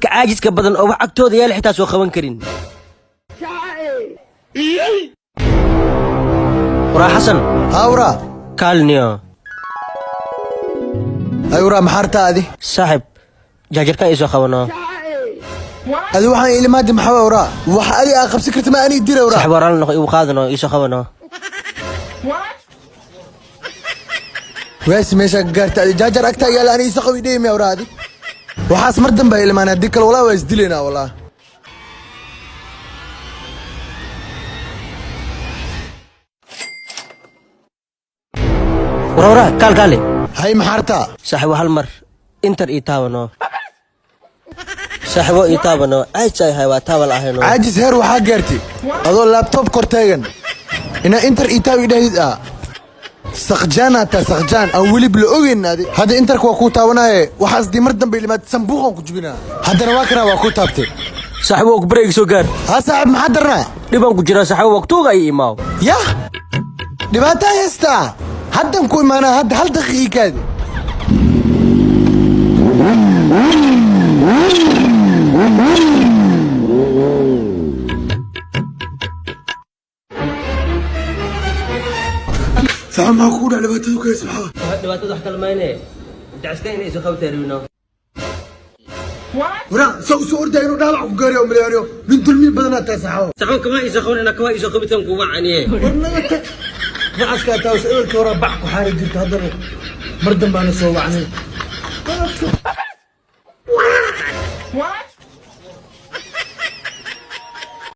dadka caajiska badan oo wax agtooda yaal xitaa soo qaban karin wara xasan hawra kaalniyo ayura maxartaadi saaxib jaajarka ay soo qabano adi waxaan ilmaadi maxaa wara wax ali aan qabsi kartay ma ani diray wara saaxib waraan noqo igu qaadano ii soo qabano wees meesha gaartay jaajar agta yaal ani soo qabi deeyay ma waraadi waxaas mar dambe ilmaana dikal walaa waa isdileena walaa ورا كالي هاي محارتا صاحبو هالمر انتر ايتابنو صاحبو ايتابنو ايتاي هاي واتابل اهينو عاجز هير وحا غيرتي ادو لابتوب كورتاغن انا انتر ايتاوي دهيد سقجانا تا سقجان او ولي بلا اوغين هذا انتر كو تاوناي waxaas di mar dambe ilmaad sanbuuqan ku jibina hadana waa kana waa ku taabtay صاحبو break soo gaar ha saaxib maxaa darna dhiban ku jira صاحبو waqtiga ay imaaw ya dhibata haysta hadan ku imaana had hal daqiiqad سامع كودا dhibaatada ku hayso dhibaatada wax kalmayne dacskay inay soo qabtay ribino wara soo orday inuu dhalac ku gaariyo milyaaniyo min dulmi badana taasaaxo saxo kama isoo qabnaa kama isoo qabitan ku wacaniye ma aska taas ewer ka wara bac ku xaari jirta hadana mar dambe aan soo wacnay